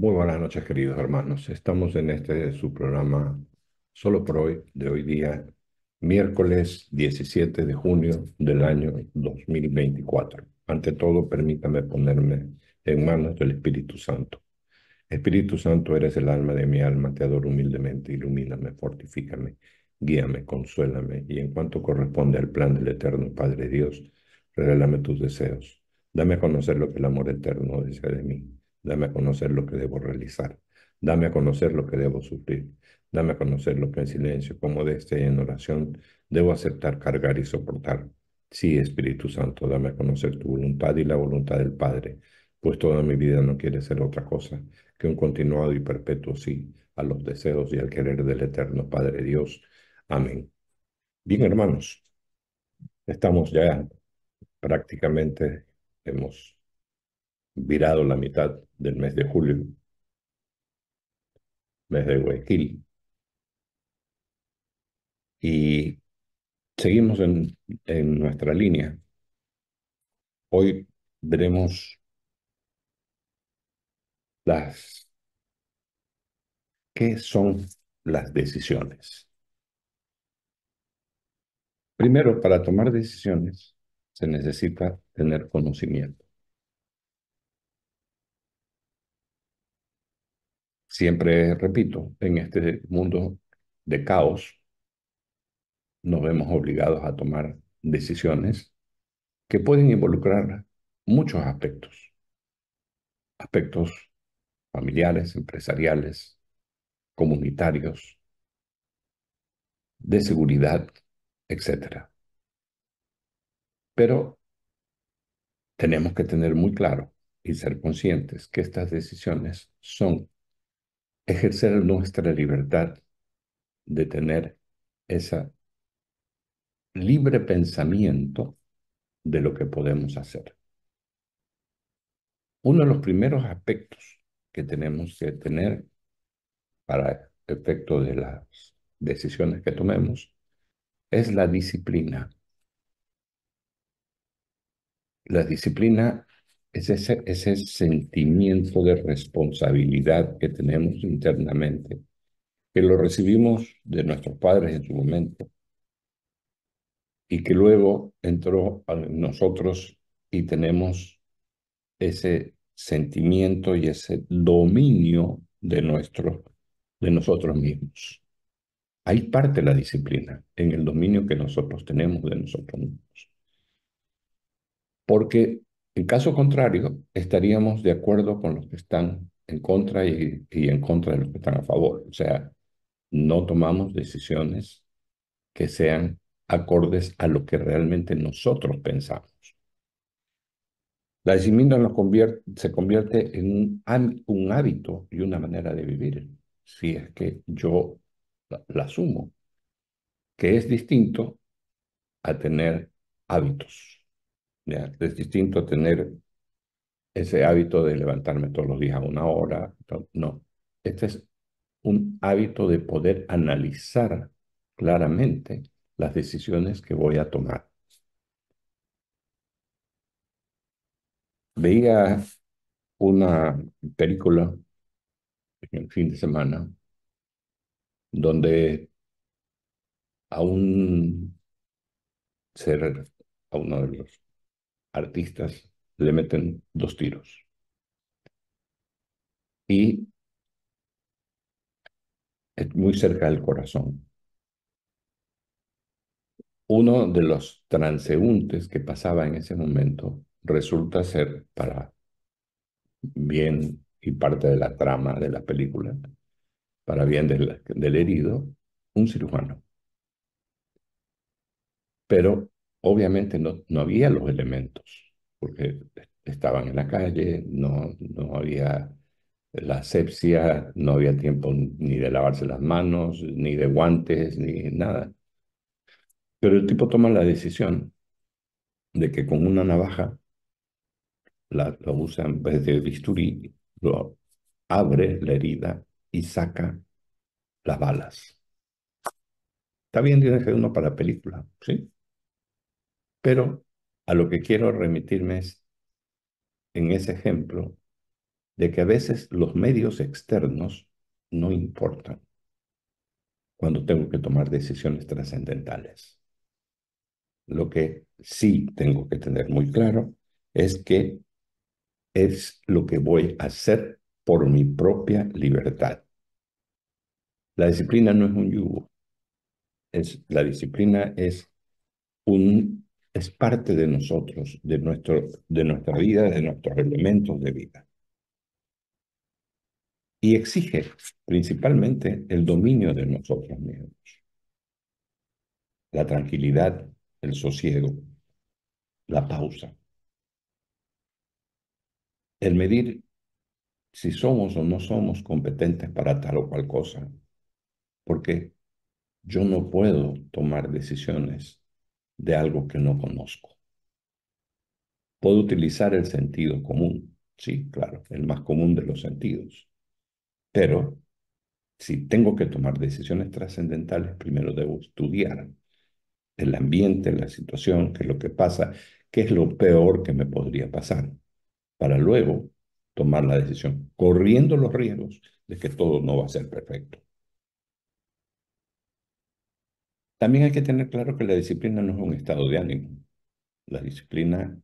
Muy buenas noches, queridos hermanos. Estamos en este su programa Solo por hoy, de hoy día, miércoles 17 de junio del año 2024. Ante todo, permítame ponerme en manos del Espíritu Santo. Espíritu Santo, eres el alma de mi alma, te adoro humildemente, ilumíname, fortifícame, guíame, consuélame, y en cuanto corresponde al plan del eterno Padre Dios, revélame tus deseos. Dame a conocer lo que el amor eterno desea de mí. Dame a conocer lo que debo realizar. Dame a conocer lo que debo sufrir. Dame a conocer lo que en silencio, con modestia y en oración, debo aceptar, cargar y soportar. Sí, Espíritu Santo, dame a conocer tu voluntad y la voluntad del Padre, pues toda mi vida no quiere ser otra cosa que un continuado y perpetuo sí a los deseos y al querer del eterno Padre Dios. Amén. Bien, hermanos, estamos ya prácticamente, hemos virado la mitad del mes de julio, mes de Guayaquil, y seguimos en nuestra línea. Hoy veremos las, qué son las decisiones. Primero, para tomar decisiones se necesita tener conocimiento. Siempre repito, en este mundo de caos nos vemos obligados a tomar decisiones que pueden involucrar muchos aspectos, aspectos familiares, empresariales, comunitarios, de seguridad, etcétera. Pero tenemos que tener muy claro y ser conscientes que estas decisiones son ejercer nuestra libertad de tener ese libre pensamiento de lo que podemos hacer. Uno de los primeros aspectos que tenemos que tener para efecto de las decisiones que tomemos es la disciplina. La disciplina es ese sentimiento de responsabilidad que tenemos internamente, que lo recibimos de nuestros padres en su momento y que luego entró a nosotros y tenemos ese sentimiento y ese dominio de nosotros mismos. Hay parte de la disciplina en el dominio que nosotros tenemos de nosotros mismos. Porque en caso contrario, estaríamos de acuerdo con los que están en contra y en contra de los que están a favor. O sea, no tomamos decisiones que sean acordes a lo que realmente nosotros pensamos. La disciplina se convierte en un hábito y una manera de vivir, si es que yo la asumo, que es distinto a tener hábitos. ¿Ya? Es distinto a tener ese hábito de levantarme todos los días a una hora. No, este es un hábito de poder analizar claramente las decisiones que voy a tomar. Veía una película en el fin de semana donde a un ser, a uno de los artistas, le meten 2 tiros y es muy cerca del corazón. Uno de los transeúntes que pasaba en ese momento resulta ser, para bien y parte de la trama de la película, para bien del herido, un cirujano. Pero obviamente no había los elementos, porque estaban en la calle, no había la asepsia, no había tiempo ni de lavarse las manos, ni de guantes, ni nada. Pero el tipo toma la decisión de que con una navaja lo usa en vez de bisturí, lo abre la herida y saca las balas. Está bien, tiene que ser uno para película, ¿sí? Pero a lo que quiero remitirme es en ese ejemplo de que a veces los medios externos no importan cuando tengo que tomar decisiones trascendentales. Lo que sí tengo que tener muy claro es que es lo que voy a hacer por mi propia libertad. La disciplina no es un yugo, la disciplina es parte de nosotros, de nuestra vida, de nuestros elementos de vida. Y exige principalmente el dominio de nosotros mismos, la tranquilidad, el sosiego, la pausa, el medir si somos o no somos competentes para tal o cual cosa, porque yo no puedo tomar decisiones de algo que no conozco. Puedo utilizar el sentido común, sí, claro, el más común de los sentidos, pero si tengo que tomar decisiones trascendentales, primero debo estudiar el ambiente, la situación, qué es lo que pasa, qué es lo peor que me podría pasar, para luego tomar la decisión, corriendo los riesgos de que todo no va a ser perfecto. También hay que tener claro que la disciplina no es un estado de ánimo. La disciplina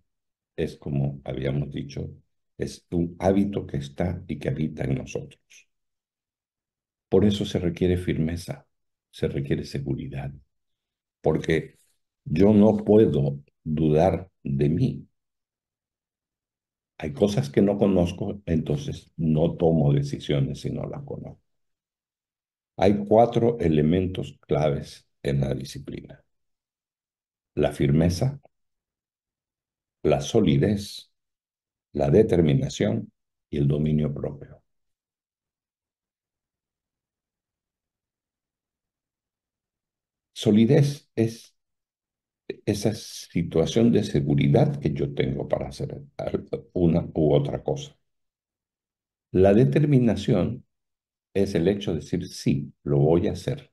es, como habíamos dicho, es un hábito que está y que habita en nosotros. Por eso se requiere firmeza, se requiere seguridad, porque yo no puedo dudar de mí. Hay cosas que no conozco, entonces no tomo decisiones si no las conozco. Hay 4 elementos claves en la disciplina: la firmeza, la solidez, la determinación y el dominio propio. Solidez es esa situación de seguridad que yo tengo para hacer una u otra cosa. La determinación es el hecho de decir, sí, lo voy a hacer.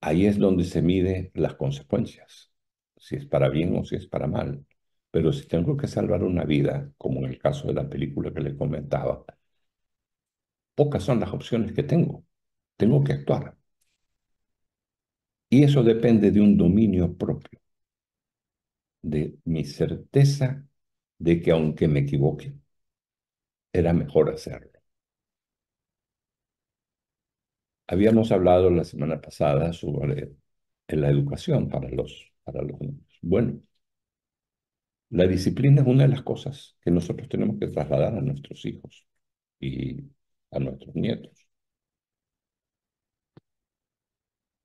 Ahí es donde se mide las consecuencias, si es para bien o si es para mal. Pero si tengo que salvar una vida, como en el caso de la película que le comentaba, pocas son las opciones que tengo. Tengo que actuar. Y eso depende de un dominio propio, de mi certeza de que aunque me equivoque, era mejor hacerlo. Habíamos hablado la semana pasada sobre la educación para los niños. Bueno, la disciplina es una de las cosas que nosotros tenemos que trasladar a nuestros hijos y a nuestros nietos,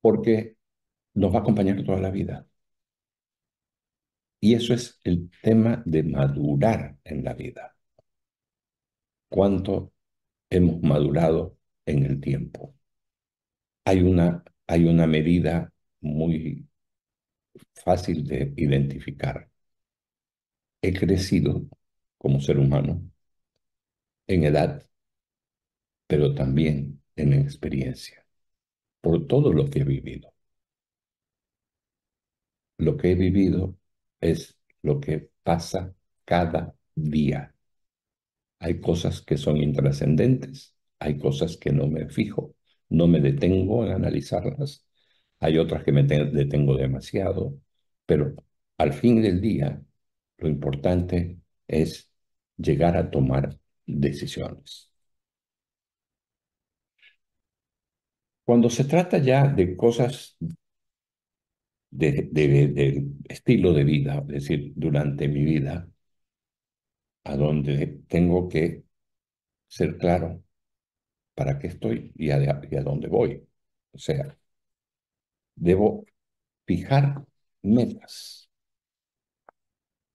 porque nos va a acompañar toda la vida. Y eso es el tema de madurar en la vida. ¿Cuánto hemos madurado en el tiempo? Hay una medida muy fácil de identificar. He crecido como ser humano en edad, pero también en experiencia, por todo lo que he vivido. Lo que he vivido es lo que pasa cada día. Hay cosas que son intrascendentes, hay cosas que no me fijo, no me detengo en analizarlas, hay otras que me detengo demasiado, pero al fin del día lo importante es llegar a tomar decisiones. Cuando se trata ya de cosas de estilo de vida, es decir, durante mi vida, a donde tengo que ser claro para qué estoy y a dónde voy. O sea, debo fijar metas,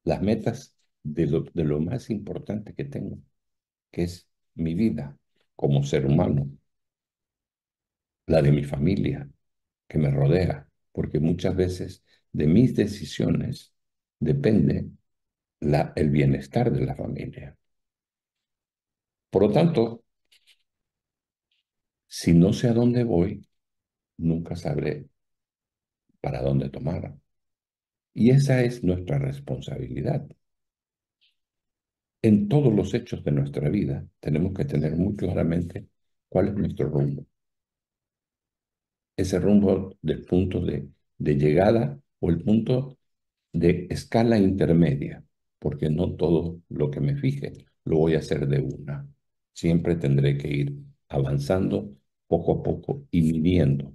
las metas de lo más importante que tengo, que es mi vida como ser humano, la de mi familia que me rodea, porque muchas veces de mis decisiones depende el bienestar de la familia. Por lo tanto, si no sé a dónde voy, nunca sabré para dónde tomar. Y esa es nuestra responsabilidad. en todos los hechos de nuestra vida tenemos que tener muy claramente cuál es nuestro rumbo. Ese rumbo del punto de llegada o el punto de escala intermedia, porque no todo lo que me fije lo voy a hacer de una. Siempre tendré que ir avanzando poco a poco y midiendo.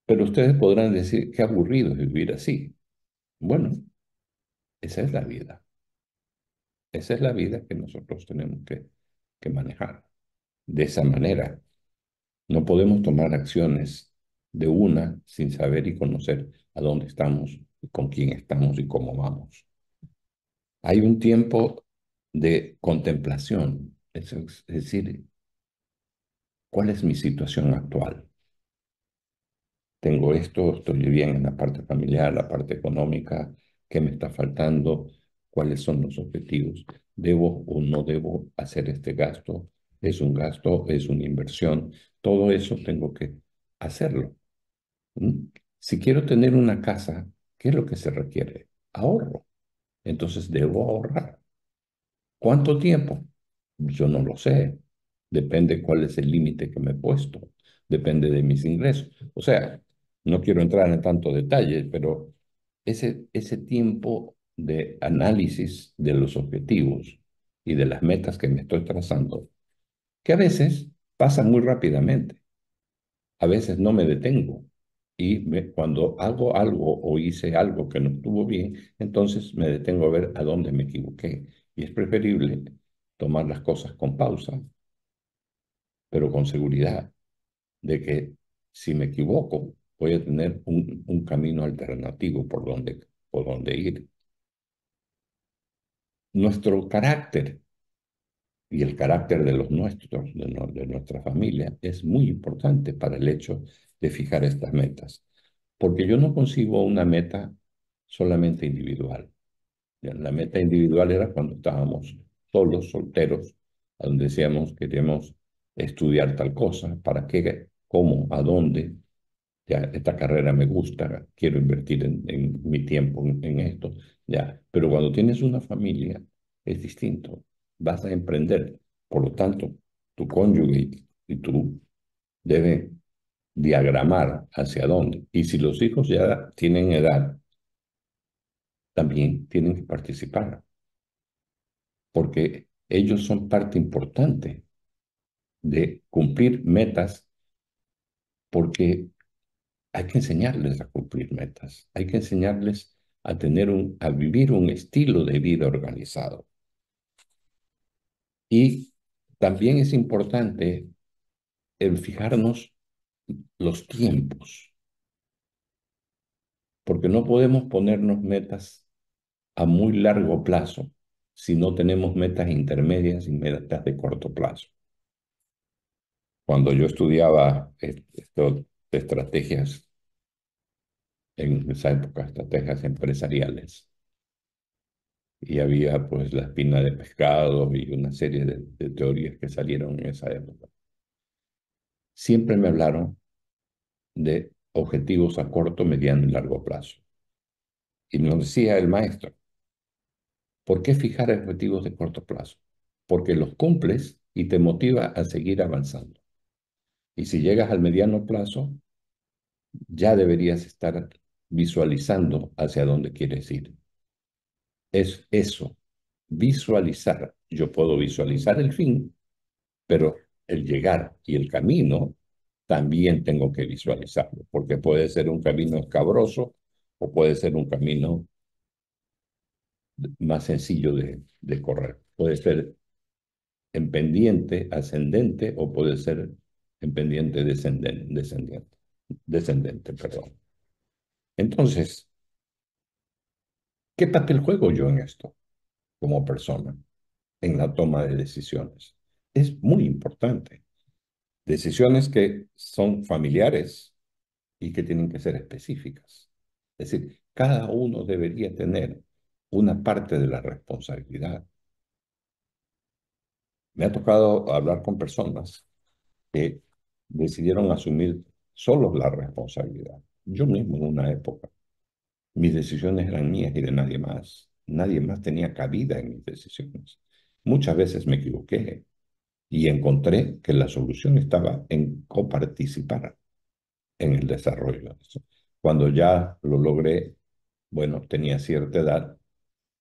Pero ustedes podrán decir qué aburrido es vivir así. Bueno, esa es la vida. Esa es la vida que nosotros tenemos que manejar. De esa manera, no podemos tomar acciones de una sin saber y conocer a dónde estamos, con quién estamos y cómo vamos. Hay un tiempo de contemplación, es decir, ¿cuál es mi situación actual? Tengo esto, estoy bien en la parte familiar, la parte económica, ¿qué me está faltando? ¿Cuáles son los objetivos? ¿Debo o no debo hacer este gasto? ¿Es un gasto? ¿Es una inversión? Todo eso tengo que hacerlo. ¿Mm? Si quiero tener una casa, ¿qué es lo que se requiere? Ahorro. Entonces debo ahorrar. ¿Cuánto tiempo? Yo no lo sé. Depende cuál es el límite que me he puesto. Depende de mis ingresos. O sea, no quiero entrar en tanto detalle, pero ese tiempo de análisis de los objetivos y de las metas que me estoy trazando, que a veces pasan muy rápidamente, a veces no me detengo. Y cuando hago algo o hice algo que no estuvo bien, entonces me detengo a ver a dónde me equivoqué. Y es preferible tomar las cosas con pausa, pero con seguridad de que si me equivoco, voy a tener un camino alternativo por donde ir. Nuestro carácter y el carácter de los nuestros, de nuestra familia, es muy importante para el hecho de fijar estas metas. Porque yo no concibo una meta solamente individual. Ya, la meta individual era cuando estábamos solos, solteros, a donde decíamos queremos estudiar tal cosa, para qué, cómo, a dónde. Ya, esta carrera me gusta, quiero invertir en mi tiempo en esto. Ya, pero cuando tienes una familia es distinto. Vas a emprender. Por lo tanto, tu cónyuge y tú deben diagramar hacia dónde. Y si los hijos ya tienen edad, también tienen que participar, porque ellos son parte importante de cumplir metas, porque hay que enseñarles a cumplir metas, hay que enseñarles a vivir un estilo de vida organizado. Y también es importante el fijarnos los tiempos, porque no podemos ponernos metas a muy largo plazo si no tenemos metas intermedias y metas de corto plazo. Cuando yo estudiaba esto de estrategias, en esa época, estrategias empresariales, y había pues la espina de pescado y una serie de teorías que salieron en esa época. Siempre me hablaron de objetivos a corto, mediano y largo plazo. Y nos decía el maestro, ¿por qué fijar objetivos de corto plazo? Porque los cumples y te motiva a seguir avanzando. Y si llegas al mediano plazo, ya deberías estar visualizando hacia dónde quieres ir. Es eso, visualizar. Yo puedo visualizar el fin, pero el llegar y el camino también tengo que visualizarlo, porque puede ser un camino escabroso o puede ser un camino más sencillo de correr. Puede ser en pendiente ascendente o puede ser en pendiente descendente, perdón. Entonces, ¿qué papel juego yo en esto como persona, en la toma de decisiones? Es muy importante. Decisiones que son familiares y que tienen que ser específicas. Es decir, cada uno debería tener una parte de la responsabilidad. Me ha tocado hablar con personas que decidieron asumir solos la responsabilidad. Yo mismo en una época, mis decisiones eran mías y de nadie más. nadie más tenía cabida en mis decisiones. Muchas veces me equivoqué y encontré que la solución estaba en coparticipar en el desarrollo de eso. Cuando ya lo logré, bueno, tenía cierta edad,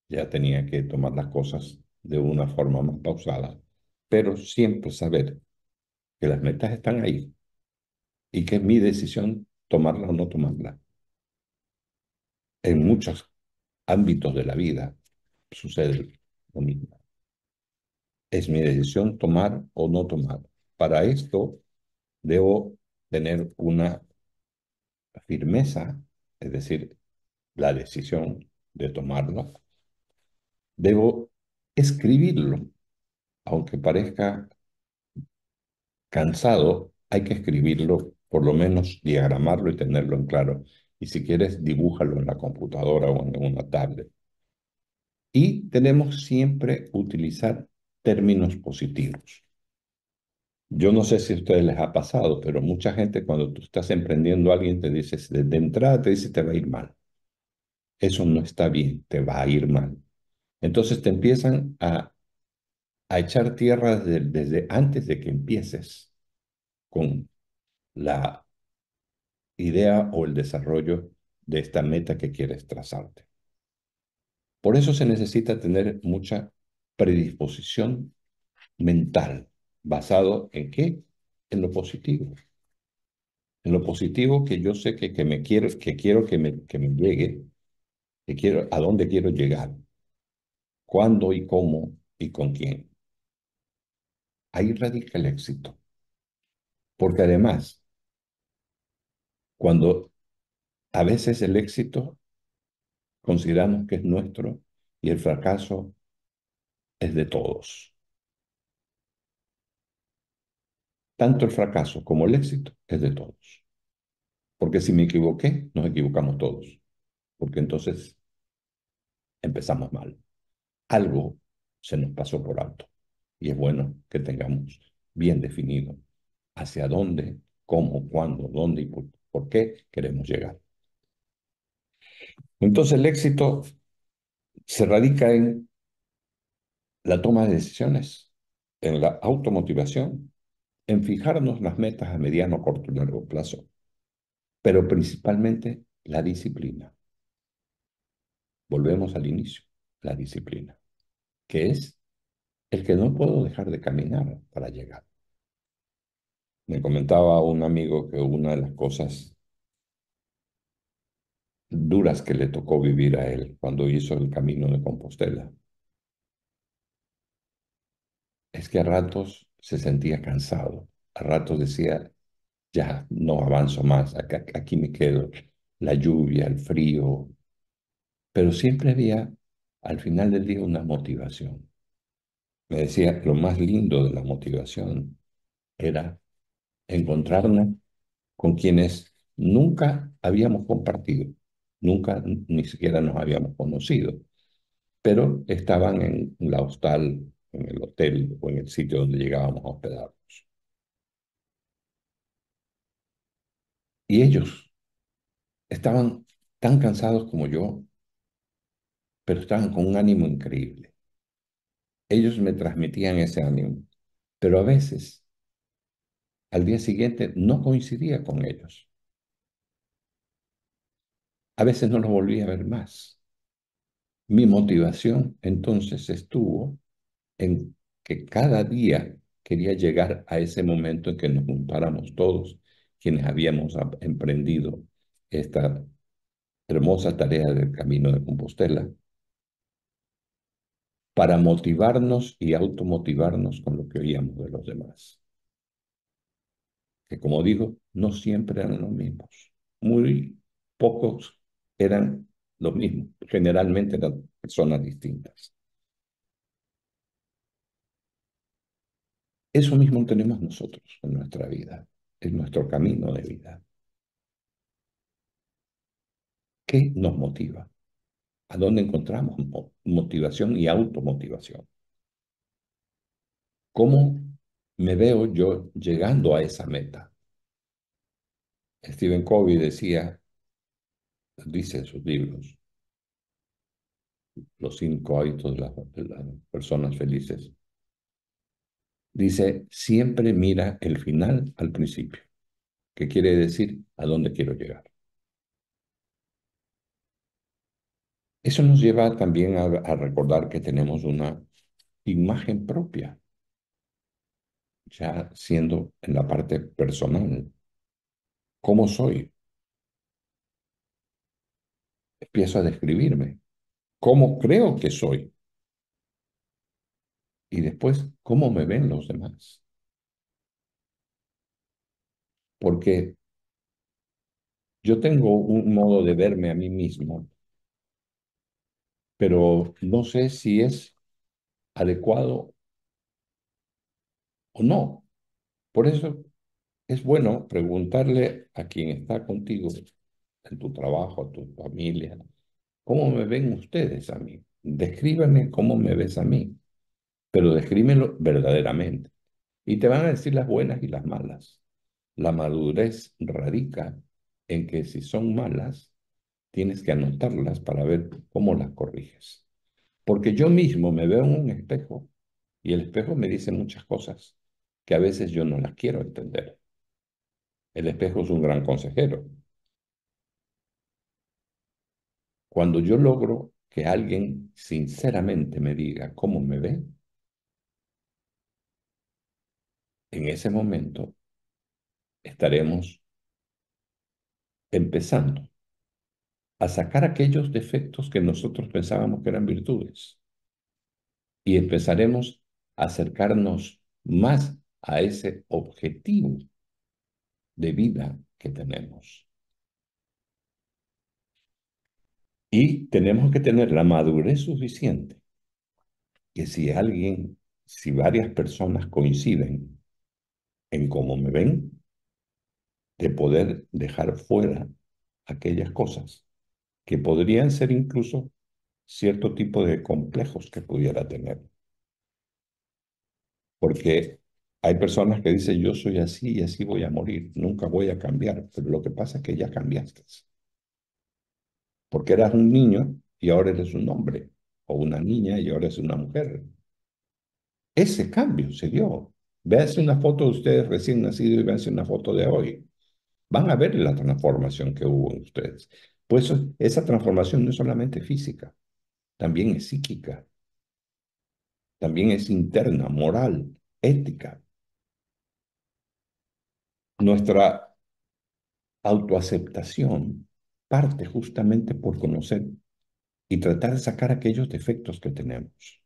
ya tenía que tomar las cosas de una forma más pausada, pero siempre saber que las metas están ahí y que es mi decisión tomarla o no tomarla. En muchos ámbitos de la vida sucede lo mismo. Es mi decisión tomar o no tomar. Para esto debo tener una firmeza, es decir, la decisión de tomarla. Debo escribirlo, aunque parezca cansado, hay que escribirlo, por lo menos diagramarlo y tenerlo en claro. Y si quieres, dibújalo en la computadora o en una tablet. Y tenemos siempre utilizar términos positivos. Yo no sé si a ustedes les ha pasado, pero mucha gente cuando tú estás emprendiendo a alguien te dice, de entrada te dice te va a ir mal. Eso no está bien, te va a ir mal. Entonces te empiezan a echar tierra desde antes de que empieces con la idea o el desarrollo de esta meta que quieres trazarte. Por eso se necesita tener mucha predisposición mental, basado ¿en qué? En lo positivo. En lo positivo que yo sé que me quiero, que me llegue, que quiero, a dónde quiero llegar, cuándo y cómo y con quién. Ahí radica el éxito. Porque además, cuando a veces el éxito consideramos que es nuestro y el fracaso es de todos. Tanto el fracaso como el éxito es de todos. Porque si me equivoqué, nos equivocamos todos. Porque entonces empezamos mal. Algo se nos pasó por alto. Y es bueno que tengamos bien definido hacia dónde, cómo, cuándo, dónde y por qué queremos llegar. Entonces el éxito se radica en la toma de decisiones, en la automotivación, en fijarnos las metas a mediano, corto y largo plazo, pero principalmente la disciplina. Volvemos al inicio, la disciplina, que es el que no puedo dejar de caminar para llegar. Me comentaba un amigo que una de las cosas duras que le tocó vivir a él cuando hizo el camino de Compostela es que a ratos se sentía cansado, a ratos decía, ya no avanzo más, aquí me quedo, la lluvia, el frío, pero siempre había al final del día una motivación. Me decía, lo más lindo de la motivación era encontrarnos con quienes nunca habíamos compartido, nunca ni siquiera nos habíamos conocido, pero estaban en la hostal, en el hotel o en el sitio donde llegábamos a hospedarnos. Y ellos estaban tan cansados como yo, pero estaban con un ánimo increíble. Ellos me transmitían ese ánimo, pero a veces, al día siguiente, no coincidía con ellos. A veces no los volví a ver más. Mi motivación entonces estuvo en que cada día quería llegar a ese momento en que nos juntáramos todos quienes habíamos emprendido esta hermosa tarea del Camino de Compostela para motivarnos y automotivarnos con lo que oíamos de los demás. Que como digo, no siempre eran los mismos. Muy pocos eran los mismos. Generalmente eran personas distintas. Eso mismo tenemos nosotros en nuestra vida, en nuestro camino de vida. ¿Qué nos motiva? ¿A dónde encontramos motivación y automotivación? ¿Cómo me veo yo llegando a esa meta? Stephen Covey decía, dice en sus libros, los 5 hábitos de las personas felices. Dice, siempre mira el final al principio, que quiere decir a dónde quiero llegar. Eso nos lleva también a recordar que tenemos una imagen propia, ya siendo en la parte personal. ¿Cómo soy? Empiezo a describirme. ¿Cómo creo que soy? Y después, ¿cómo me ven los demás? Porque yo tengo un modo de verme a mí mismo, pero no sé si es adecuado o no. Por eso es bueno preguntarle a quien está contigo, en tu trabajo, a tu familia, ¿cómo me ven ustedes a mí? Descríbeme cómo me ves a mí, pero descríbelo verdaderamente. Y te van a decir las buenas y las malas. La madurez radica en que si son malas, tienes que anotarlas para ver cómo las corriges. Porque yo mismo me veo en un espejo y el espejo me dice muchas cosas que a veces yo no las quiero entender. El espejo es un gran consejero. Cuando yo logro que alguien sinceramente me diga cómo me ve, en ese momento estaremos empezando a sacar aquellos defectos que nosotros pensábamos que eran virtudes y empezaremos a acercarnos más a ese objetivo de vida que tenemos. Y tenemos que tener la madurez suficiente que si varias personas coinciden en cómo me ven, de poder dejar fuera aquellas cosas que podrían ser incluso cierto tipo de complejos que pudiera tener. Porque hay personas que dicen, yo soy así y así voy a morir, nunca voy a cambiar, pero lo que pasa es que ya cambiaste, porque eras un niño y ahora eres un hombre, o una niña y ahora es una mujer. Ese cambio se dio. Véanse una foto de ustedes recién nacidos y véanse una foto de hoy. Van a ver la transformación que hubo en ustedes. Pues esa transformación no es solamente física, también es psíquica, también es interna, moral, ética. Nuestra autoaceptación parte justamente por conocer y tratar de sacar aquellos defectos que tenemos.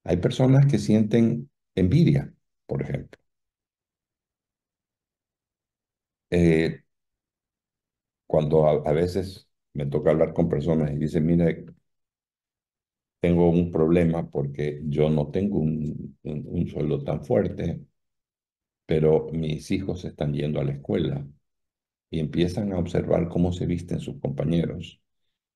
Hay personas que sienten envidia, por ejemplo. Eh, Cuando a veces me toca hablar con personas y dicen, mira, tengo un problema porque yo no tengo un sueldo tan fuerte, pero mis hijos están yendo a la escuela y empiezan a observar cómo se visten sus compañeros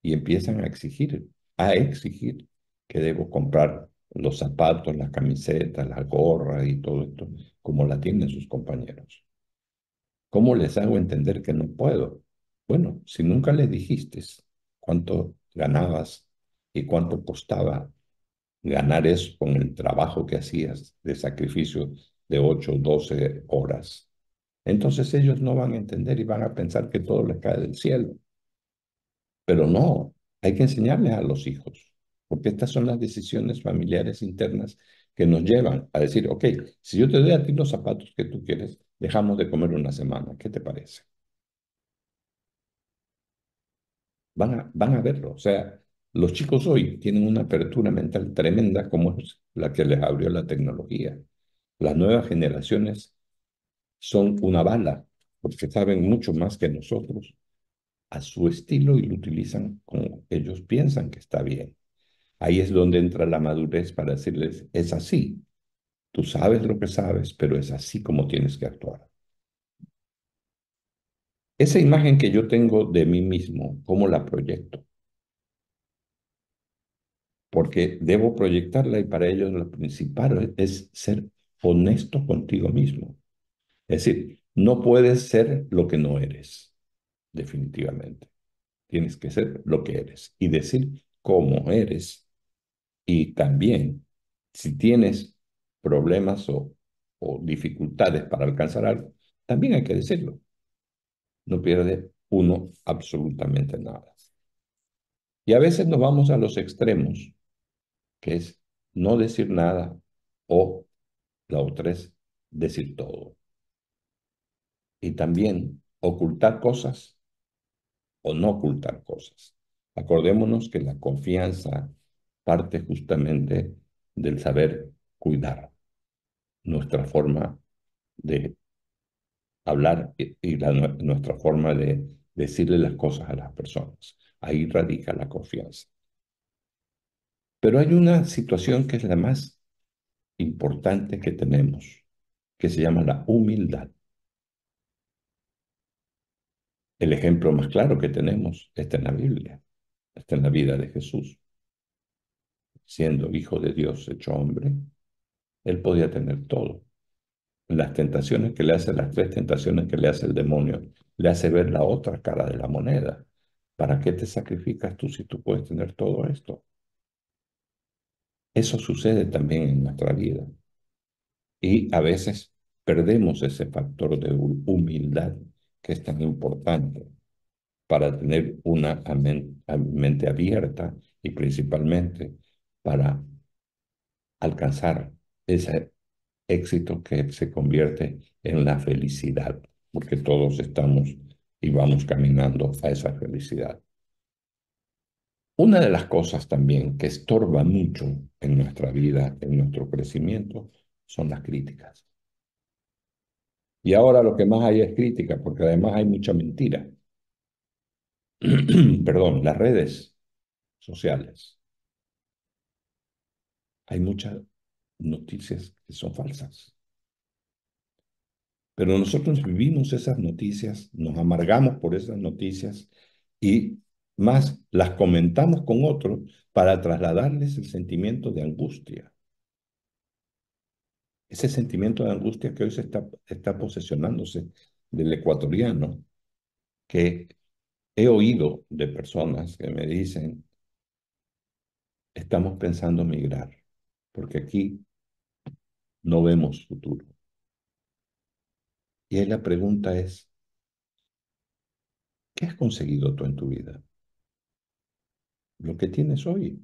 y empiezan a exigir que debo comprar los zapatos, las camisetas, las gorras y todo esto, como la tienen sus compañeros. ¿Cómo les hago entender que no puedo? Bueno, si nunca les dijiste cuánto ganabas y cuánto costaba ganar eso con el trabajo que hacías de sacrificio de 8 o 12 horas, entonces ellos no van a entender y van a pensar que todo les cae del cielo. Pero no, hay que enseñarles a los hijos, porque estas son las decisiones familiares internas que nos llevan a decir, ok, si yo te doy a ti los zapatos que tú quieres, dejamos de comer una semana, ¿qué te parece? Van a verlo. O sea, los chicos hoy tienen una apertura mental tremenda como es la que les abrió la tecnología. Las nuevas generaciones son una bala, porque saben mucho más que nosotros a su estilo y lo utilizan como ellos piensan que está bien. Ahí es donde entra la madurez para decirles, es así. Tú sabes lo que sabes, pero es así como tienes que actuar. Esa imagen que yo tengo de mí mismo, ¿cómo la proyecto? Porque debo proyectarla y para ello lo principal es ser honesto contigo mismo. Es decir, no puedes ser lo que no eres, definitivamente. Tienes que ser lo que eres y decir cómo eres y también si tienes problemas o dificultades para alcanzar algo, también hay que decirlo. No pierde uno absolutamente nada. Y a veces nos vamos a los extremos, que es no decir nada o la otra es decir todo. Y también ocultar cosas o no ocultar cosas. Acordémonos que la confianza parte justamente del saber cuidar nuestra forma de hablar y nuestra forma de decirle las cosas a las personas. Ahí radica la confianza. Pero hay una situación que es la más importante que tenemos, que se llama la humildad. El ejemplo más claro que tenemos está en la Biblia, está en la vida de Jesús. Siendo hijo de Dios hecho hombre, él podía tener todo. Las tentaciones que le hace, las tres tentaciones que le hace el demonio, le hace ver la otra cara de la moneda. ¿Para qué te sacrificas tú si tú puedes tener todo esto? Eso sucede también en nuestra vida. Y a veces perdemos ese factor de humildad que es tan importante para tener una mente abierta y principalmente para alcanzar ese éxito que se convierte en la felicidad, porque todos estamos y vamos caminando a esa felicidad. Una de las cosas también que estorba mucho en nuestra vida, en nuestro crecimiento, son las críticas. Y ahora lo que más hay es crítica, porque además hay mucha mentira. Perdón, las redes sociales. Hay muchas noticias que son falsas. Pero nosotros vivimos esas noticias, nos amargamos por esas noticias y más las comentamos con otros para trasladarles el sentimiento de angustia. Ese sentimiento de angustia que hoy está posesionándose del ecuatoriano, que he oído de personas que me dicen, estamos pensando migrar, porque aquí no vemos futuro. Y ahí la pregunta es, ¿qué has conseguido tú en tu vida? Lo que tienes hoy.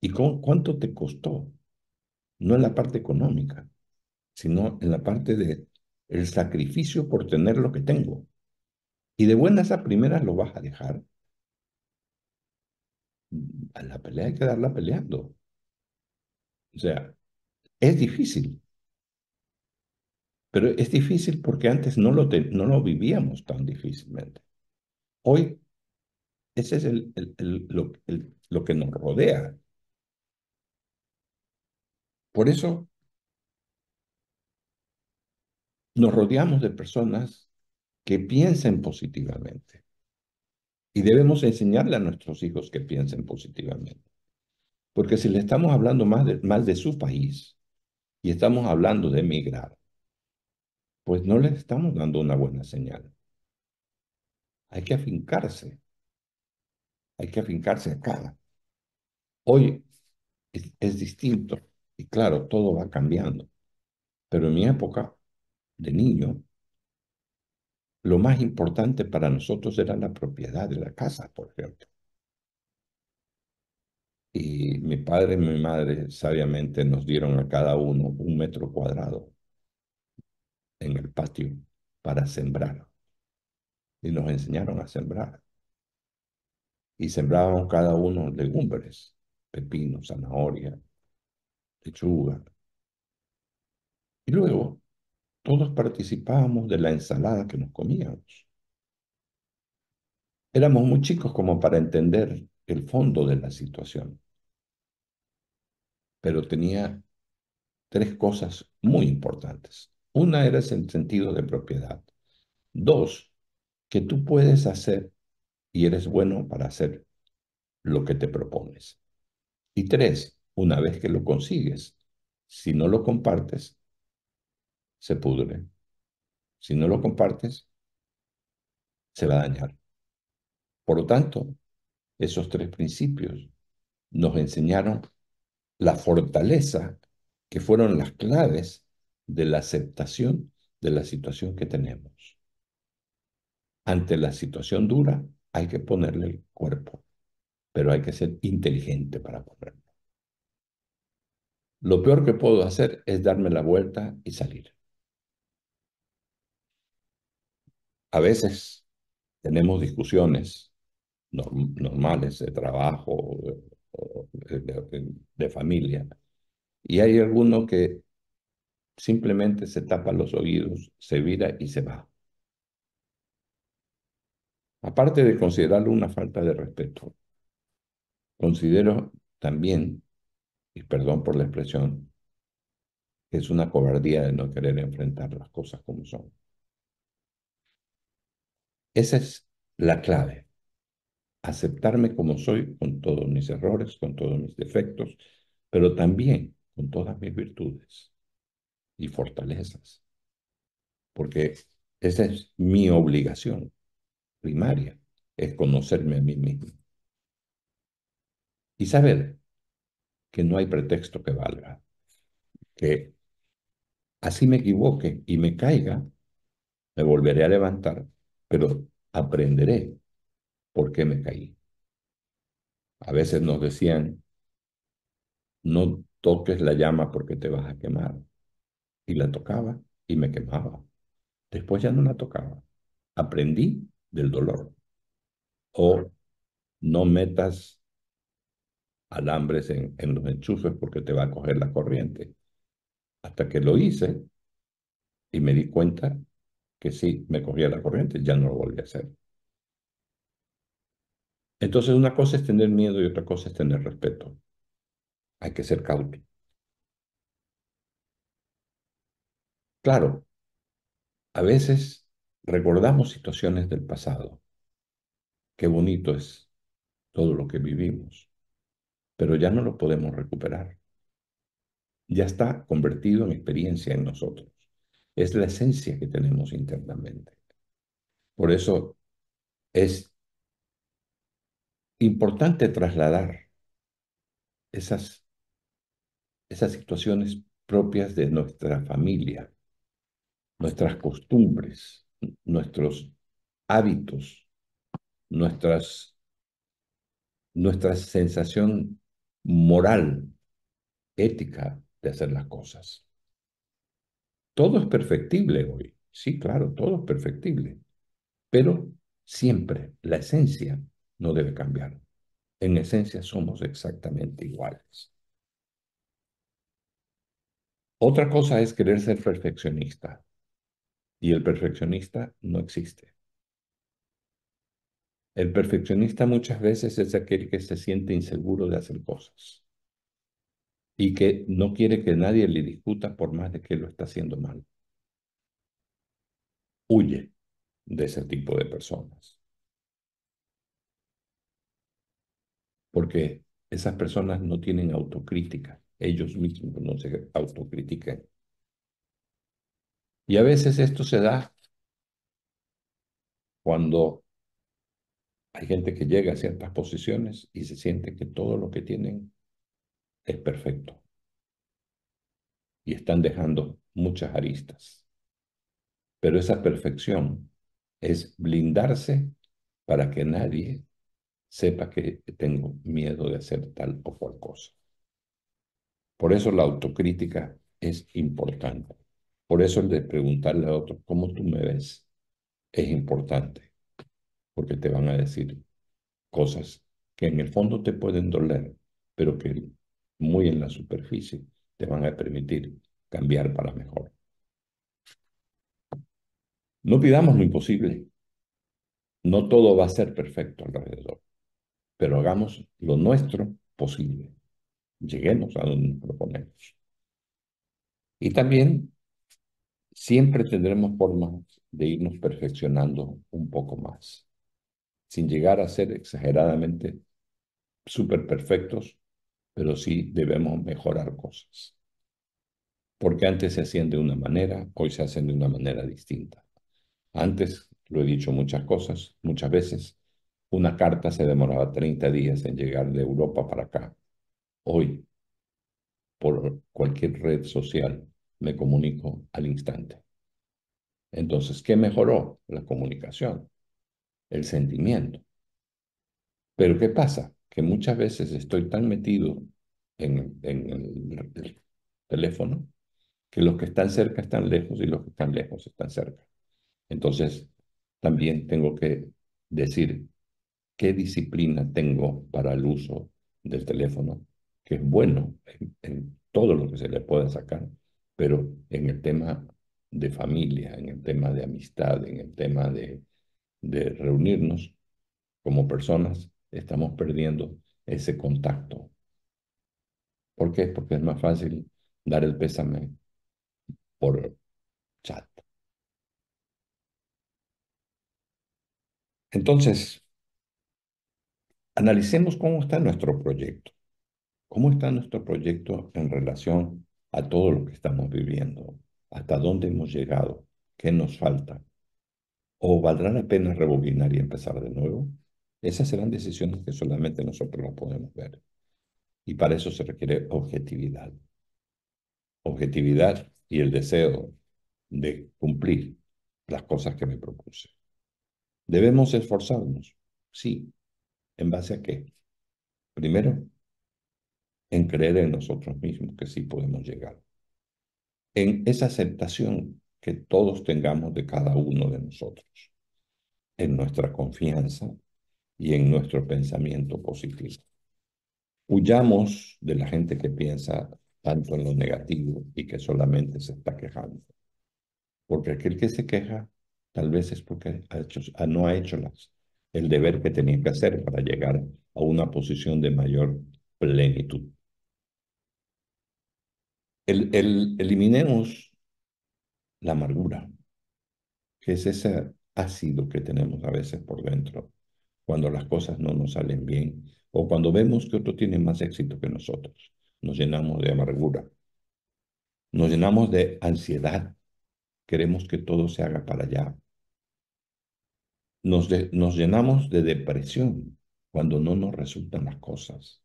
¿Y cuánto te costó? No en la parte económica, sino en la parte de el sacrificio por tener lo que tengo. Y de buenas a primeras lo vas a dejar. A la pelea hay que darla peleando. O sea, es difícil, pero es difícil porque antes no lo vivíamos tan difícilmente. Hoy, ese es lo que nos rodea. Por eso nos rodeamos de personas que piensen positivamente. Y debemos enseñarle a nuestros hijos que piensen positivamente. Porque si le estamos hablando más de su país y estamos hablando de emigrar, pues no les estamos dando una buena señal. Hay que afincarse, hay que afincarse acá. Hoy es distinto y claro, todo va cambiando. Pero en mi época de niño, lo más importante para nosotros era la propiedad de la casa, por ejemplo. Y mi padre y mi madre sabiamente nos dieron a cada uno 1 metro cuadrado en el patio para sembrar. Y nos enseñaron a sembrar. Y sembrábamos cada uno legumbres, pepino, zanahoria, lechuga. Y luego todos participábamos de la ensalada que nos comíamos. Éramos muy chicos como para entender el fondo de la situación, pero tenía tres cosas muy importantes. Una era el sentido de propiedad. Dos, que tú puedes hacer y eres bueno para hacer lo que te propones. Y tres, una vez que lo consigues, si no lo compartes, se pudre. Si no lo compartes, se va a dañar. Por lo tanto, Esos tres principios nos enseñaron la fortaleza que fueron las claves de la aceptación de la situación que tenemos. Ante la situación dura hay que ponerle el cuerpo, pero hay que ser inteligente para ponerlo. Lo peor que puedo hacer es darme la vuelta y salir. A veces tenemos discusiones normales de trabajo o de familia y hay alguno que simplemente se tapa los oídos, se vira y se va. Aparte de considerarlo una falta de respeto, considero también, y perdón por la expresión, que es una cobardía de no querer enfrentar las cosas como son. Esa es la clave, aceptarme como soy con todos mis errores, con todos mis defectos, pero también con todas mis virtudes y fortalezas, porque esa es mi obligación primaria, es conocerme a mí mismo y saber que no hay pretexto que valga, que así me equivoque y me caiga, me volveré a levantar, pero aprenderé por qué me caí. A veces nos decían, no toques la llama porque te vas a quemar. Y la tocaba y me quemaba. Después ya no la tocaba. Aprendí del dolor. O no metas alambres en los enchufes porque te va a coger la corriente. Hasta que lo hice y me di cuenta que sí, me cogía la corriente, ya no lo volví a hacer. Entonces una cosa es tener miedo y otra cosa es tener respeto. Hay que ser cauto. Claro, a veces recordamos situaciones del pasado. Qué bonito es todo lo que vivimos, pero ya no lo podemos recuperar. Ya está convertido en experiencia en nosotros. Es la esencia que tenemos internamente. Por eso es importante trasladar esas, esas situaciones propias de nuestra familia, nuestras costumbres, nuestros hábitos, nuestras, nuestra sensación moral, ética de hacer las cosas. Todo es perfectible hoy. Sí, claro, todo es perfectible. Pero siempre la esencia no debe cambiar. En esencia somos exactamente iguales. Otra cosa es querer ser perfeccionista. Y el perfeccionista no existe. El perfeccionista muchas veces es aquel que se siente inseguro de hacer cosas y que no quiere que nadie le discuta por más de que lo está haciendo mal. Huye de ese tipo de personas, porque esas personas no tienen autocrítica, ellos mismos no se autocritican. Y a veces esto se da cuando hay gente que llega a ciertas posiciones y se siente que todo lo que tienen es perfecto y están dejando muchas aristas. Pero esa perfección es blindarse para que nadie sepa que tengo miedo de hacer tal o cual cosa. Por eso la autocrítica es importante. Por eso el de preguntarle a otro, ¿cómo tú me ves? Es importante, porque te van a decir cosas que en el fondo te pueden doler, pero que muy en la superficie te van a permitir cambiar para mejor. No pidamos lo imposible. No todo va a ser perfecto alrededor, pero hagamos lo nuestro posible. Lleguemos a donde nos proponemos. Y también siempre tendremos formas de irnos perfeccionando un poco más, sin llegar a ser exageradamente súper perfectos, pero sí debemos mejorar cosas. Porque antes se hacían de una manera, hoy se hacen de una manera distinta. Antes, lo he dicho muchas cosas, muchas veces, Una carta se demoraba 30 días en llegar de Europa para acá. Hoy, por cualquier red social, me comunico al instante. Entonces, ¿qué mejoró? La comunicación, el sentimiento. Pero ¿qué pasa? Que muchas veces estoy tan metido en el teléfono que los que están cerca están lejos y los que están lejos están cerca. Entonces, también tengo que decir qué disciplina tengo para el uso del teléfono, que es bueno en todo lo que se le pueda sacar, pero en el tema de familia, en el tema de amistad, en el tema de reunirnos como personas, estamos perdiendo ese contacto. ¿Por qué? Porque es más fácil dar el pésame por chat. Entonces, analicemos cómo está nuestro proyecto. ¿Cómo está nuestro proyecto en relación a todo lo que estamos viviendo? ¿Hasta dónde hemos llegado? ¿Qué nos falta? ¿O valdrá la pena rebobinar y empezar de nuevo? Esas serán decisiones que solamente nosotros las podemos ver. Y para eso se requiere objetividad. Objetividad y el deseo de cumplir las cosas que me propuse. ¿Debemos esforzarnos? Sí. ¿En base a qué? Primero, en creer en nosotros mismos que sí podemos llegar. En esa aceptación que todos tengamos de cada uno de nosotros, en nuestra confianza y en nuestro pensamiento positivo. Huyamos de la gente que piensa tanto en lo negativo y que solamente se está quejando. Porque aquel que se queja tal vez es porque no ha hecho el deber que tenía que hacer para llegar a una posición de mayor plenitud. Eliminemos la amargura, que es ese ácido que tenemos a veces por dentro cuando las cosas no nos salen bien o cuando vemos que otro tiene más éxito que nosotros. Nos llenamos de amargura, nos llenamos de ansiedad, queremos que todo se haga para allá. Nos llenamos de depresión cuando no nos resultan las cosas,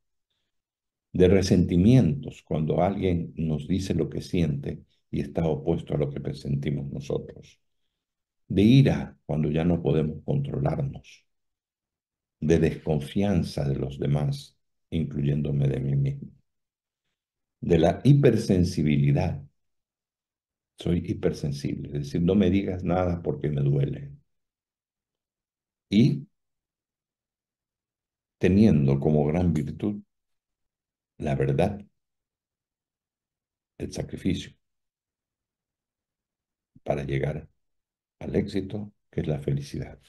de resentimientos cuando alguien nos dice lo que siente y está opuesto a lo que presentimos nosotros, de ira cuando ya no podemos controlarnos, de desconfianza de los demás, incluyéndome de mí mismo, de la hipersensibilidad. Soy hipersensible, es decir, no me digas nada porque me duele. Y teniendo como gran virtud la verdad, el sacrificio para llegar al éxito, que es la felicidad.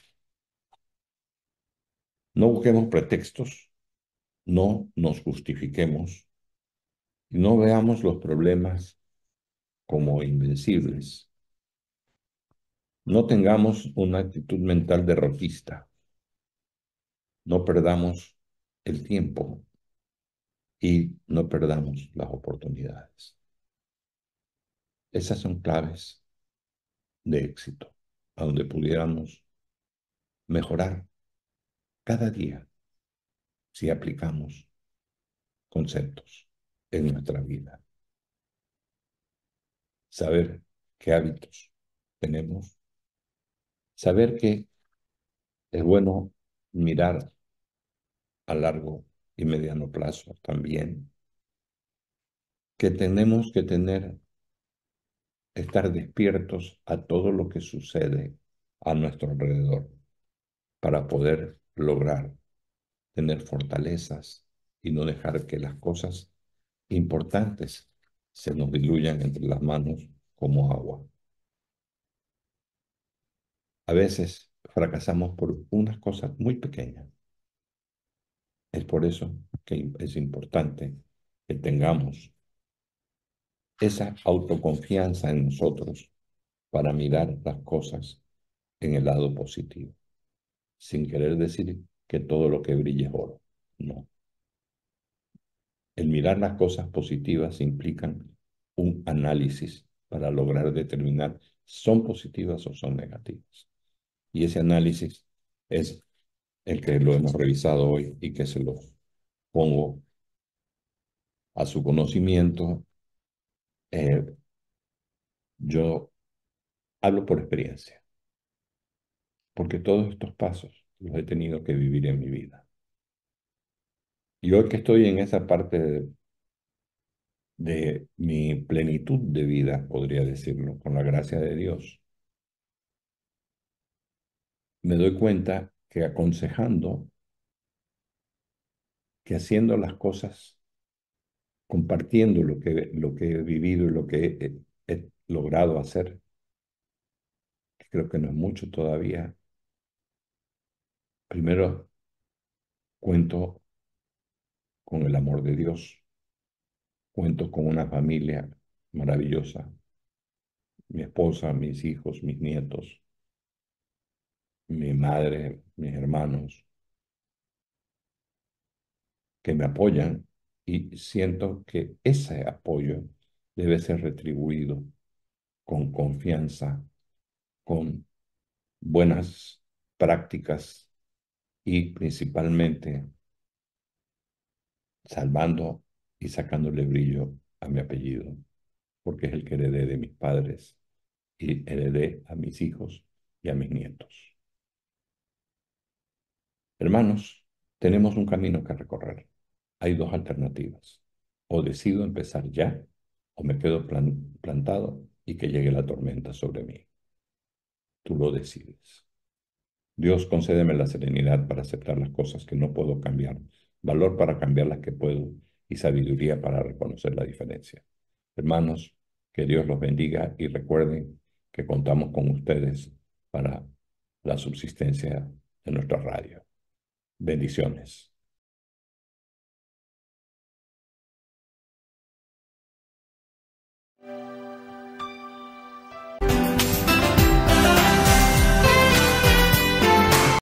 No busquemos pretextos, no nos justifiquemos, y no veamos los problemas como invencibles. No tengamos una actitud mental derrotista. No perdamos el tiempo y no perdamos las oportunidades. Esas son claves de éxito, a donde pudiéramos mejorar cada día si aplicamos conceptos en nuestra vida. Saber qué hábitos tenemos, saber que es bueno mirar a largo y mediano plazo también, que tenemos que estar despiertos a todo lo que sucede a nuestro alrededor para poder lograr tener fortalezas y no dejar que las cosas importantes se nos diluyan entre las manos como agua. A veces fracasamos por unas cosas muy pequeñas. Es por eso que es importante que tengamos esa autoconfianza en nosotros para mirar las cosas en el lado positivo, sin querer decir que todo lo que brilla es oro. No. El mirar las cosas positivas implican un análisis para lograr determinar si son positivas o son negativas. Y ese análisis es el que lo hemos revisado hoy y que se lo pongo a su conocimiento. Eh, yo hablo por experiencia, porque todos estos pasos los he tenido que vivir en mi vida. Y hoy que estoy en esa parte de mi plenitud de vida, podría decirlo, con la gracia de Dios, me doy cuenta que aconsejando, que haciendo las cosas, compartiendo lo que he vivido y lo que he logrado hacer, que creo que no es mucho todavía, primero cuento con el amor de Dios, cuento con una familia maravillosa, mi esposa, mis hijos, mis nietos, mi madre, mis hermanos, que me apoyan y siento que ese apoyo debe ser retribuido con confianza, con buenas prácticas y principalmente salvando y sacándole brillo a mi apellido, porque es el que heredé de mis padres y heredé a mis hijos y a mis nietos. Hermanos, tenemos un camino que recorrer. Hay dos alternativas. O decido empezar ya, o me quedo plantado y que llegue la tormenta sobre mí. Tú lo decides. Dios, concédeme la serenidad para aceptar las cosas que no puedo cambiar, valor para cambiar las que puedo y sabiduría para reconocer la diferencia. Hermanos, que Dios los bendiga y recuerden que contamos con ustedes para la subsistencia de nuestra radio. Bendiciones.